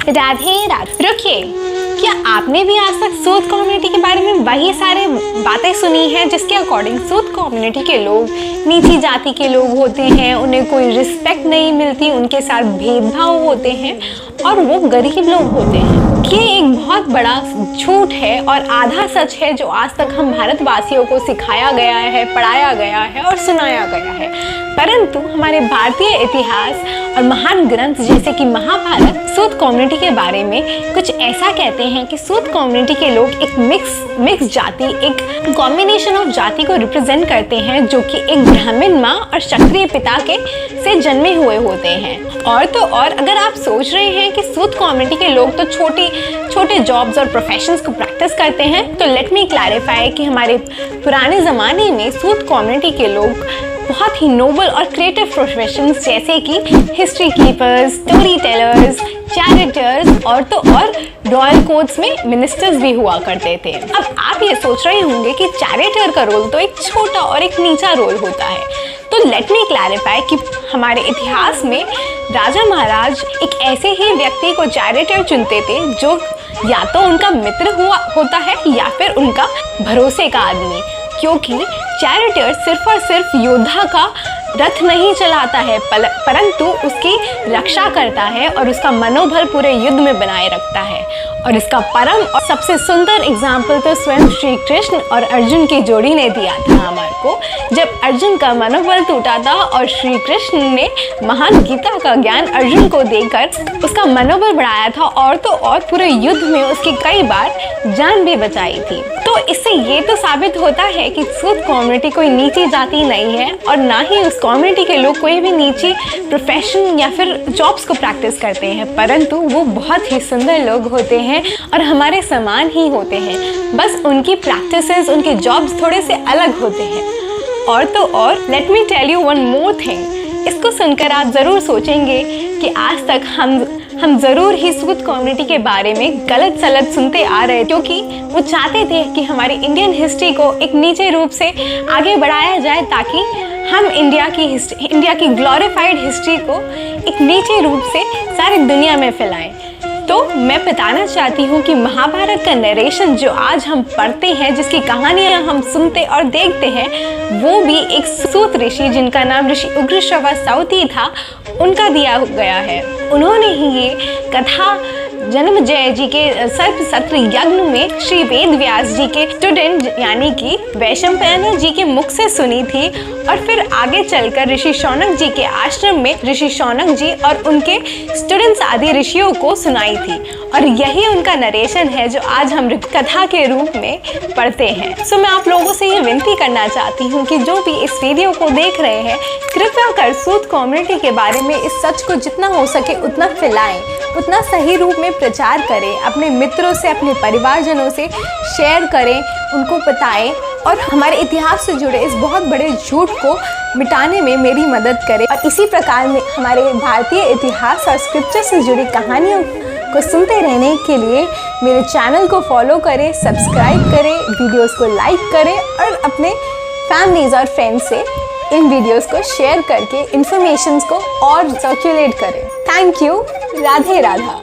राधे राधे। रुकिए, क्या आपने भी आज तक सूद कम्युनिटी के बारे में वही सारे बातें सुनी हैं जिसके अकॉर्डिंग सूद कम्युनिटी के लोग नीची जाति के लोग होते हैं, उन्हें कोई रिस्पेक्ट नहीं मिलती, उनके साथ भेदभाव होते हैं और वो गरीब लोग होते हैं? ये एक बहुत बड़ा झूठ है और आधा सच है जो आज तक हम भारतवासियों को सिखाया गया है, पढ़ाया गया है और सुनाया गया है। परंतु हमारे भारतीय इतिहास और महान ग्रंथ जैसे कि महाभारत सूद कम्युनिटी के बारे में कुछ ऐसा कहते हैं कि सूद कम्युनिटी के लोग एक मिक्स जाति, एक कॉम्बिनेशन ऑफ जाति को रिप्रेजेंट करते हैं जो कि एक ब्राह्मण माँ और क्षत्रिय पिता के से जन्मे हुए होते हैं। और तो और अगर आप सोच रहे हैं कि सूद कम्युनिटी के लोग तो छोटे जॉब्स और प्रोफेशंस को प्रैक्टिस करते हैं, तो लेट मी क्लैरिफाई कि हमारे पुराने ज़माने में सूद कम्युनिटी के लोग बहुत ही नोबल और क्रिएटिव प्रोफेशंस जैसे कि हिस्ट्री कीपर्स, स्टोरी टेलर्स, चैरिटर्स और तो और रॉयल कोर्ट्स में मिनिस्टर्स भी हुआ करते थे। अब आप ये सोच रहे होंगे कि चैरिटर का रोल तो एक छोटा और एक नीचा रोल होता है, तो लेट मी क्लैरिफाई कि हमारे इतिहास में राजा महाराज एक ऐसे ही व्यक्ति को चैरिटर चुनते थे जो या तो उनका मित्र होता है या फिर उनका भरोसे का आदमी, क्योंकि चैरिटर सिर्फ और सिर्फ योद्धा का रथ नहीं चलाता है परंतु उसकी रक्षा करता है और उसका मनोबल पूरे युद्ध में बनाए रखता है। और इसका परम और सबसे सुंदर एग्जाम्पल तो स्वयं श्री कृष्ण और अर्जुन की जोड़ी ने दिया था हमारे को, जब अर्जुन का मनोबल टूटा था और श्री कृष्ण ने महान गीता का ज्ञान अर्जुन को देकर उसका मनोबल बढ़ाया था और तो और पूरे युद्ध में उसकी कई बार जान भी बचाई थी। तो इससे ये तो साबित होता है कि सूद कम्युनिटी कोई नीची जाति नहीं है और ना ही उस कम्युनिटी के लोग कोई भी नीची प्रोफेशन या फिर जॉब्स को प्रैक्टिस करते हैं, परंतु वो बहुत ही सुंदर लोग होते हैं और हमारे समान ही होते हैं, बस उनकी प्रैक्टिसेस, उनके जॉब्स थोड़े से अलग होते हैं। और तो और let me tell you one more thing, इसको सुनकर आप ज़रूर सोचेंगे कि आज तक हम ज़रूर ही सूद कम्युनिटी के बारे में गलत सलत सुनते आ रहे, क्योंकि वो चाहते थे कि हमारी इंडियन हिस्ट्री को एक नीचे रूप से आगे बढ़ाया जाए ताकि हम इंडिया की ग्लोरीफाइड हिस्ट्री को एक नीचे रूप से सारी दुनिया में फैलाएं। तो मैं बताना चाहती हूँ कि महाभारत का नरेशन जो आज हम पढ़ते हैं, जिसकी कहानियाँ हम सुनते और देखते हैं, वो भी एक सूत ऋषि जिनका नाम ऋषि उग्रश्रवा साउती था, उनका दिया गया है। उन्होंने ही ये कथा जन्मेजय जी के सर्प सत्र यज्ञ में श्री वेद व्यास जी के स्टूडेंट यानी कि वैशंपायन जी के मुख से सुनी थी और फिर आगे चलकर ऋषि शौनक जी के आश्रम में ऋषि शौनक जी और उनके स्टूडेंट्स आदि ऋषियों को सुनाई थी और यही उनका नरेशन है जो आज हम कथा के रूप में पढ़ते हैं। सो मैं आप लोगों से ये विनती करना चाहती हूँ कि जो भी इस वीडियो को देख रहे हैं, कृपया कर सूद कम्युनिटी के बारे में इस सच को जितना हो सके उतना फैलाएं, उतना सही रूप में प्रचार करें, अपने मित्रों से, अपने परिवारजनों से शेयर करें, उनको बताएं और हमारे इतिहास से जुड़े इस बहुत बड़े झूठ को मिटाने में मेरी मदद करें। और इसी प्रकार में हमारे भारतीय इतिहास और स्क्रिप्चर से जुड़ी कहानियों को सुनते रहने के लिए मेरे चैनल को फॉलो करें, सब्सक्राइब करें, वीडियोस को लाइक करें और अपने फैमिलीज और फ्रेंड्स से इन वीडियोस को शेयर करके इन्फॉर्मेशंस को और सर्कुलेट करें। Thank you. राधे राधा।